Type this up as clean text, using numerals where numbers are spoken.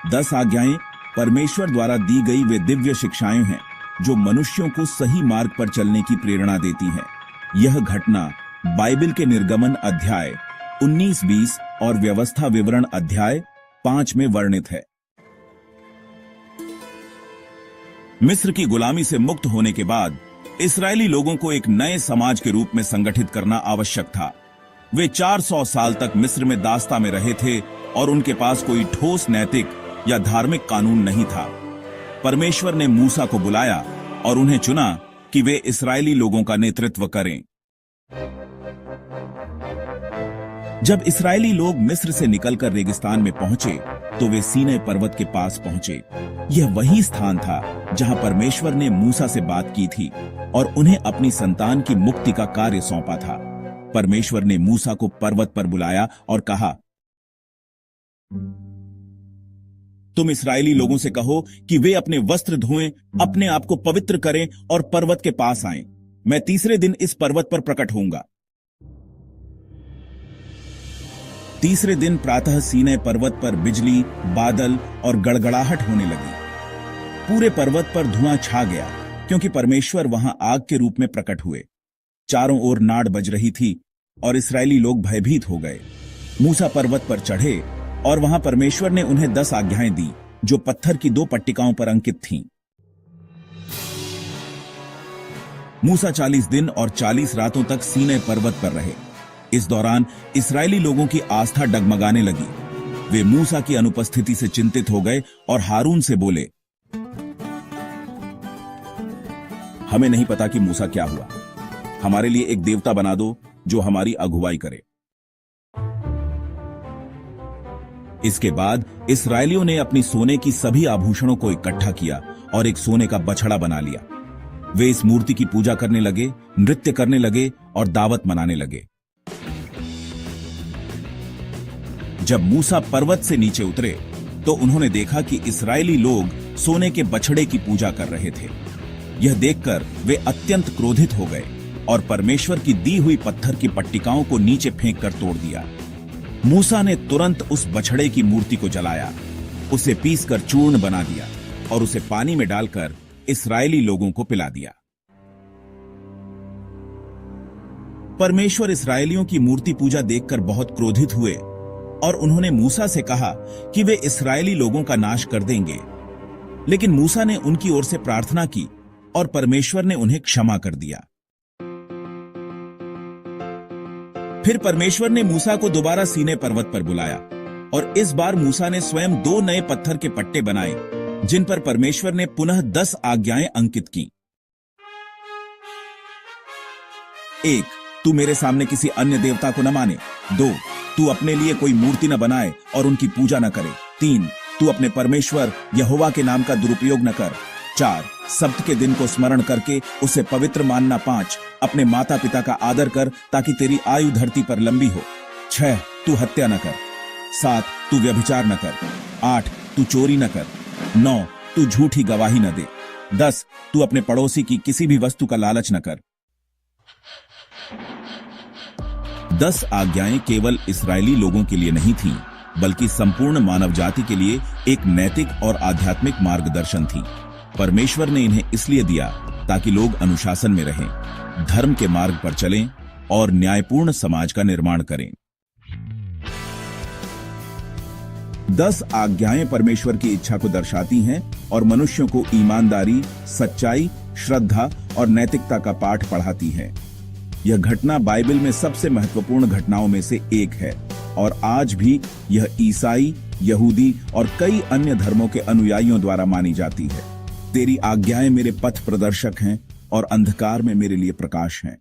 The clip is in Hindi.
10 आज्ञाएं परमेश्वर द्वारा दी गई वे दिव्य शिक्षाएं हैं जो मनुष्यों को सही मार्ग पर चलने की प्रेरणा देती हैं। यह घटना बाइबल के निर्गमन अध्याय 19-20 और व्यवस्था विवरण अध्याय 5 में वर्णित है। मिस्र की गुलामी से मुक्त होने के बाद इस्राएली लोगों को एक नए समाज के रूप में संगठित करना आवश्यक था। वे 400 साल तक मिस्र में दास्ता में रहे थे और उनके पास कोई ठोस नैतिक या धार्मिक कानून नहीं था। परमेश्वर ने मूसा को बुलाया और उन्हें चुना कि वे इस्राएली लोगों का नेतृत्व करें। जब इस्राएली लोग मिस्र से निकलकर रेगिस्तान में पहुंचे तो वे सीनै पर्वत के पास पहुंचे। यह वही स्थान था जहां परमेश्वर ने मूसा से बात की थी और उन्हें अपनी संतान की मुक्ति का कार्य सौंपा था। परमेश्वर ने मूसा को पर्वत पर बुलाया और कहा, तुम इस्राएली लोगों से कहो कि वे अपने वस्त्र धोएं, अपने आप को पवित्र करें और पर्वत के पास आएं। मैं तीसरे दिन इस पर्वत पर प्रकट होऊंगा। तीसरे दिन प्रातः सीनै पर्वत पर बिजली, बादल और गड़गड़ाहट होने लगी। पूरे पर्वत पर धुआं छा गया क्योंकि परमेश्वर वहां आग के रूप में प्रकट हुए। चारों ओर नाड़ बज रही थी और इस्राएली लोग भयभीत हो गए। मूसा पर्वत पर चढ़े और वहां परमेश्वर ने उन्हें 10 आज्ञाएं दी जो पत्थर की 2 पट्टिकाओं पर अंकित थीं। मूसा 40 दिन और 40 रातों तक सीनै पर्वत पर रहे। इस दौरान इस्राएली लोगों की आस्था डगमगाने लगी। वे मूसा की अनुपस्थिति से चिंतित हो गए और हारून से बोले, हमें नहीं पता कि मूसा क्या हुआ। हमारे लिए एक देवता बना दो जो हमारी अगुवाई करे। इसके बाद इस्राएलियों ने अपनी सोने की सभी आभूषणों को इकट्ठा किया और एक सोने का बछड़ा बना लिया। वे इस मूर्ति की पूजा करने लगे, नृत्य करने लगे और दावत मनाने लगे। जब मूसा पर्वत से नीचे उतरे तो उन्होंने देखा कि इस्राएली लोग सोने के बछड़े की पूजा कर रहे थे। यह देखकर वे अत्यंत क्रोधित हो गए और परमेश्वर की दी हुई पत्थर की पट्टिकाओं को नीचे फेंक कर तोड़ दिया। मूसा ने तुरंत उस बछड़े की मूर्ति को जलाया, उसे पीसकर चूर्ण बना दिया और उसे पानी में डालकर इस्राएली लोगों को पिला दिया। परमेश्वर इस्राएलियों की मूर्ति पूजा देखकर बहुत क्रोधित हुए और उन्होंने मूसा से कहा कि वे इस्राएली लोगों का नाश कर देंगे। लेकिन मूसा ने उनकी ओर से प्रार्थना की और परमेश्वर ने उन्हें क्षमा कर दिया। फिर परमेश्वर ने मूसा को दोबारा सीनै पर्वत पर बुलाया और इस बार मूसा ने स्वयं 2 नए पत्थर के पट्टे बनाए जिन पर परमेश्वर ने पुनः 10 आज्ञाएं अंकित की। 1. तू मेरे सामने किसी अन्य देवता को न माने। 2. तू अपने लिए कोई मूर्ति न बनाए और उनकी पूजा न करे। 3. तू अपने परमेश्वर यहोवा के नाम का दुरुपयोग न कर। 4. सब्त के दिन को स्मरण करके उसे पवित्र मानना। 5. अपने माता पिता का आदर कर ताकि तेरी आयु धरती पर लंबी हो। 6. तू हत्या न कर। 7. तू व्यभिचार न कर। 8. तू चोरी न कर। 9. तू झूठी गवाही न दे। 10. तू अपने पड़ोसी की किसी भी वस्तु का लालच न कर। 10 आज्ञाएं केवल इस्राएली लोगों के लिए नहीं थीं, बल्कि संपूर्ण मानव जाति के लिए एक नैतिक और आध्यात्मिक मार्गदर्शन थी। परमेश्वर ने इन्हें इसलिए दिया ताकि लोग अनुशासन में रहें, धर्म के मार्ग पर चलें और न्यायपूर्ण समाज का निर्माण करें। 10 आज्ञाएं परमेश्वर की इच्छा को दर्शाती हैं और मनुष्यों को ईमानदारी, सच्चाई, श्रद्धा और नैतिकता का पाठ पढ़ाती हैं। यह घटना बाइबल में सबसे महत्वपूर्ण घटनाओं में से एक है और आज भी यह ईसाई, यहूदी और कई अन्य धर्मों के अनुयायियों द्वारा मानी जाती है। तेरी आज्ञाएं मेरे पथ प्रदर्शक हैं और अंधकार में मेरे लिए प्रकाश हैं।